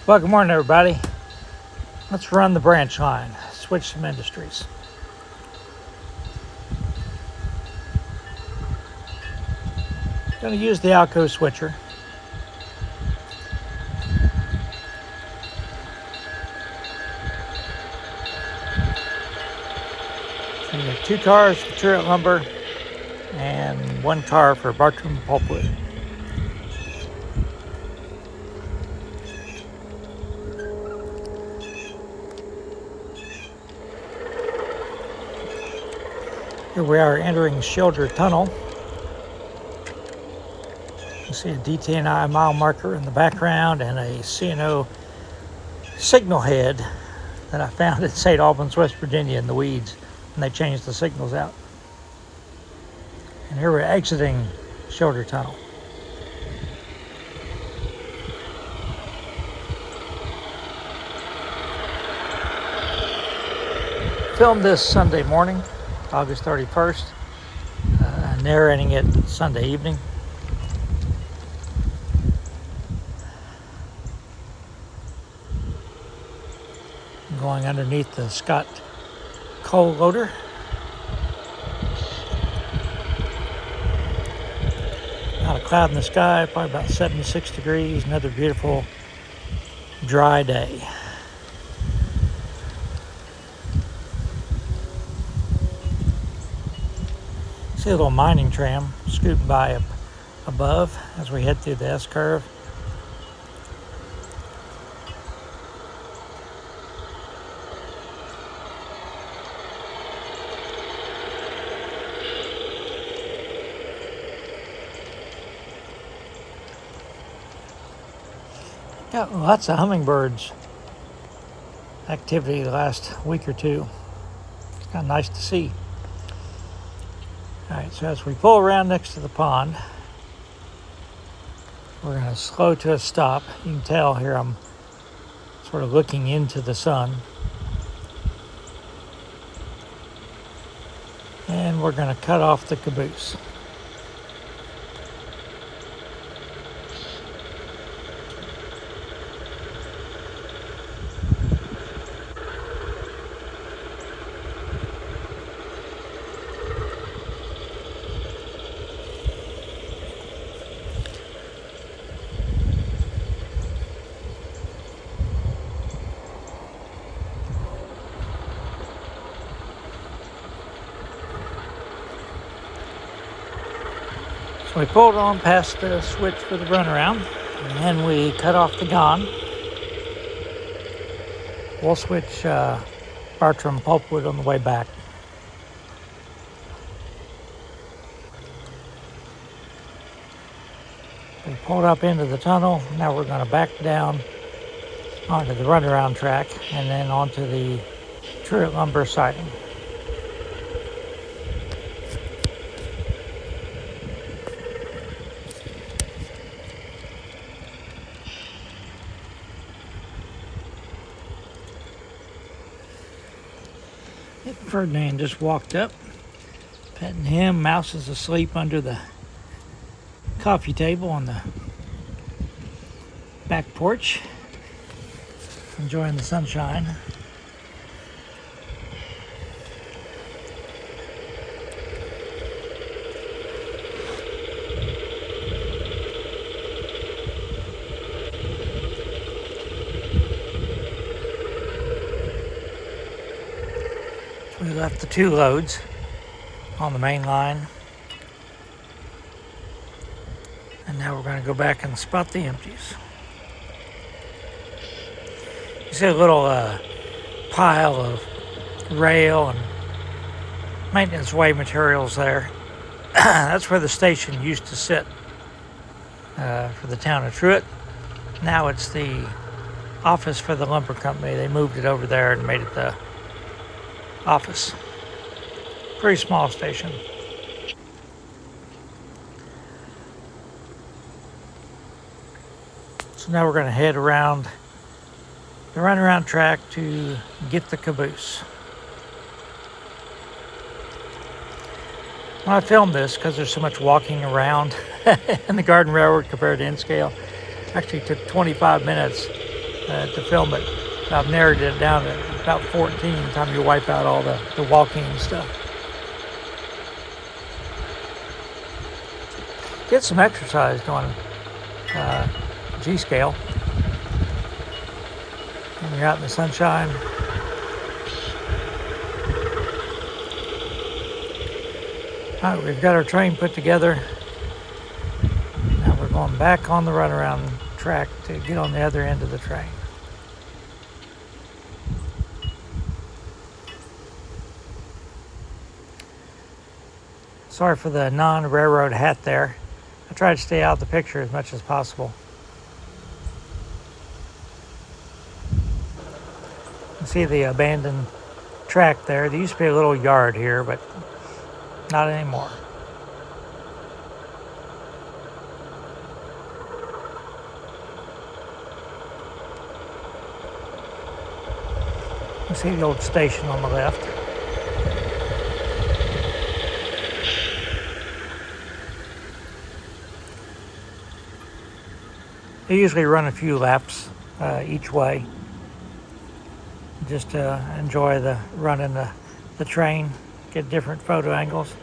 Well, good morning, everybody. Let's run the branch line, switch some industries. Going to use the Alco switcher. So you got 2 cars for Truitt lumber and 1 car for Bartram Pulpwood. Here we are entering Shoulder Tunnel. You see a DT&I mile marker in the background and a C&O signal head that I found in St. Albans, West Virginia in the weeds when they changed the signals out. And here we're exiting Shoulder Tunnel. Filmed this Sunday morning, August 31st, narrating it Sunday evening. I'm going underneath the Scott coal loader. Not a cloud in the sky, probably about 76 degrees, another beautiful dry day. See a little mining tram scooting by up above as we head through the S-curve. Got lots of hummingbirds activity the last week or two. It's kind of nice to see. All right, so as we pull around next to the pond, we're going to slow to a stop. You can tell here I'm sort of looking into the sun. And we're going to cut off the caboose. So we pulled on past the switch for the runaround, and then we cut off the gon. We'll switch Bartram Pulpwood on the way back. We pulled up into the tunnel. Now we're going to back down onto the runaround track and then onto the Truitt lumber siding. Ferdinand just walked up, petting him. Mouse is asleep under the coffee table on the back porch, enjoying the sunshine. We left the 2 loads on the main line. And now we're going to go back and spot the empties. You see a little pile of rail and maintenance way materials there. That's where the station used to sit for the town of Truitt. Now it's the office for the lumber company. They moved it over there and made it the office. Pretty small station. So now we're going to head around the runaround track to get the caboose. When I filmed this, because there's so much walking around in the Garden Railroad compared to N-scale, actually took 25 minutes to film it. I've narrowed it down to about 14 by the time you wipe out all the walking and stuff. Get some exercise doing G-scale when you're out in the sunshine. All right, we've got our train put together. Now we're going back on the runaround track to get on the other end of the train. Sorry for the non-railroad hat there. I try to stay out of the picture as much as possible. You can see the abandoned track there. There used to be a little yard here, but not anymore. You see the old station on the left. They usually run a few laps each way, just to enjoy the running the train, get different photo angles.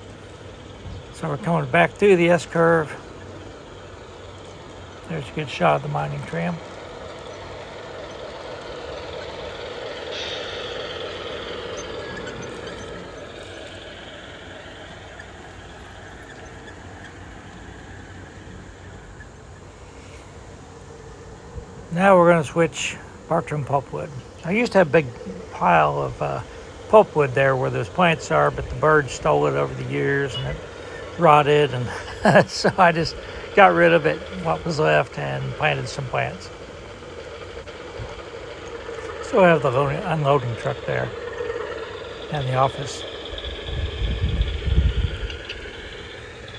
So we're coming back through the S-curve. There's a good shot of the mining tram. Now we're going to switch Bartram pulpwood. I used to have a big pile of pulpwood there where those plants are, but the birds stole it over the years and it rotted, and so I just got rid of it, what was left, and planted some plants. Still have the unloading truck there and the office.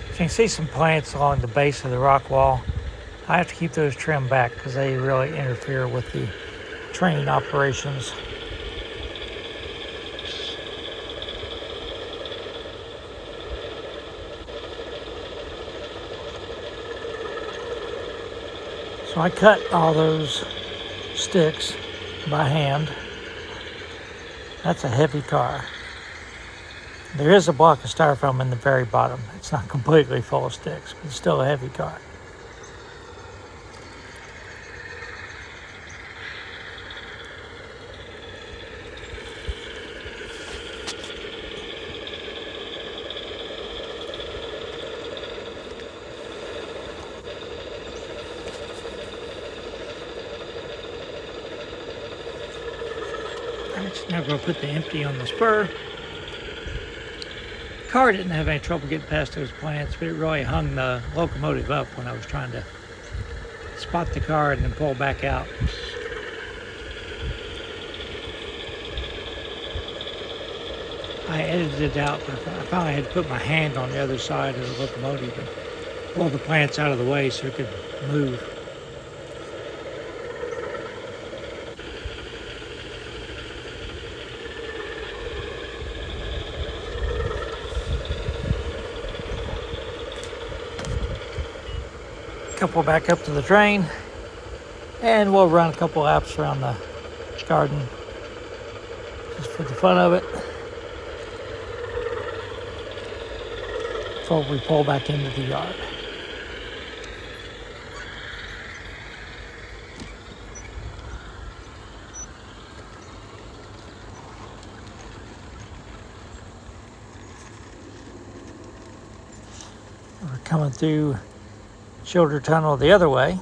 So you can see some plants along the base of the rock wall. I have to keep those trimmed back because they really interfere with the train operations. So I cut all those sticks by hand. That's a heavy car. There is a block of styrofoam in the very bottom. It's not completely full of sticks, but it's still a heavy car. Now we're going to put the empty on the spur. The car didn't have any trouble getting past those plants, but it really hung the locomotive up when I was trying to spot the car and then pull back out. I edited it out, but I finally had to put my hand on the other side of the locomotive and pull the plants out of the way so it could move. Couple back up to the train, and we'll run a couple laps around the garden just for the fun of it before we pull back into the yard. We're coming through Shoulder Tunnel the other way.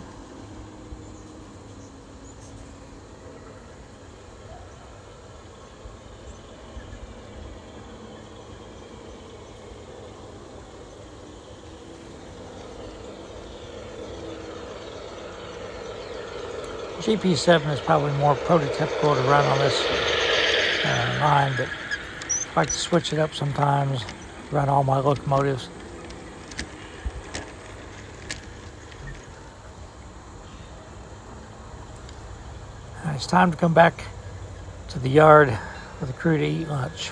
GP7 is probably more prototypical to run on this line, but I like to switch it up sometimes, run all my locomotives. It's time to come back to the yard for the crew to eat lunch.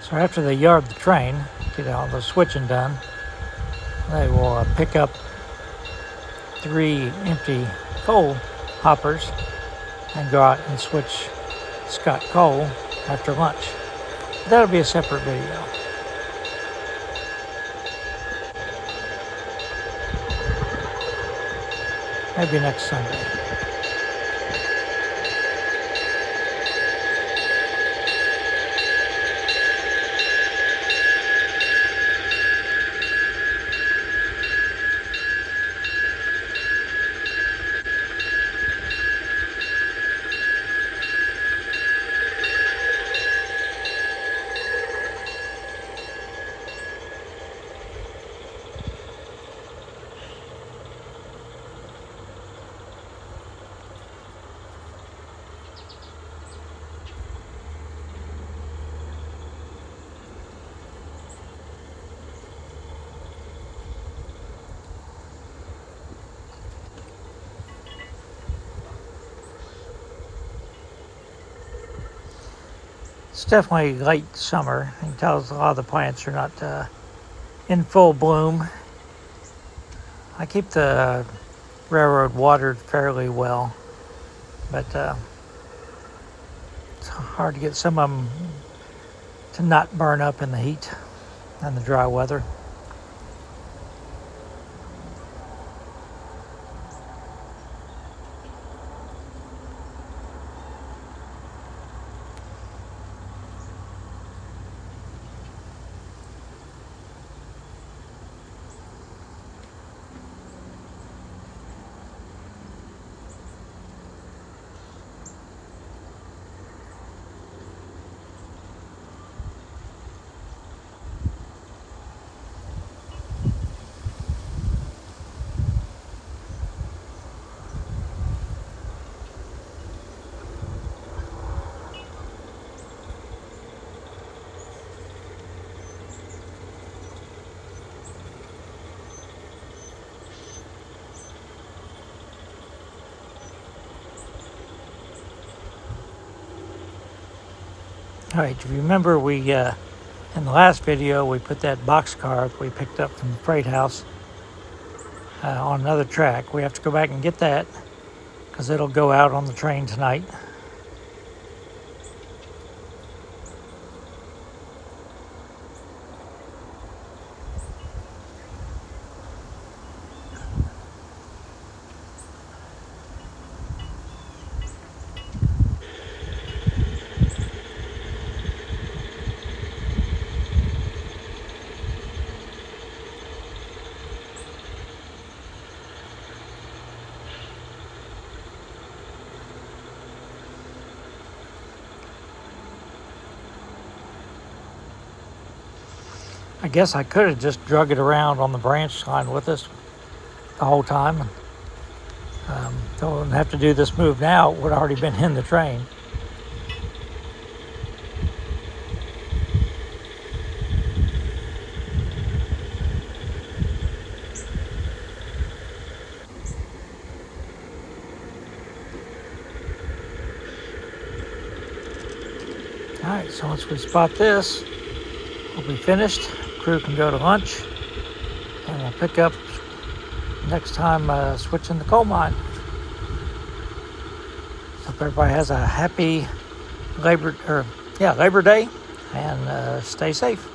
So So after they yard the train, get all the switching done, they will pick up 3 empty coal hoppers and go out and switch Scott coal after lunch. That'll be a separate video. Maybe next Sunday. It's definitely late summer. You can tell a lot of the plants are not in full bloom. I keep the railroad watered fairly well, but it's hard to get some of them to not burn up in the heat and the dry weather. All right, if you remember, we in the last video we put that boxcar that we picked up from the freight house on another track. We have to go back and get that because it'll go out on the train tonight. I guess I could have just drug it around on the branch line with us the whole time. Don't have to do this move now. It would have already been in the train. All right, so once we spot this, we'll be finished. Crew can go to lunch, and we'll pick up next time switching the coal mine. Hope everybody has a happy Labor Day, and stay safe.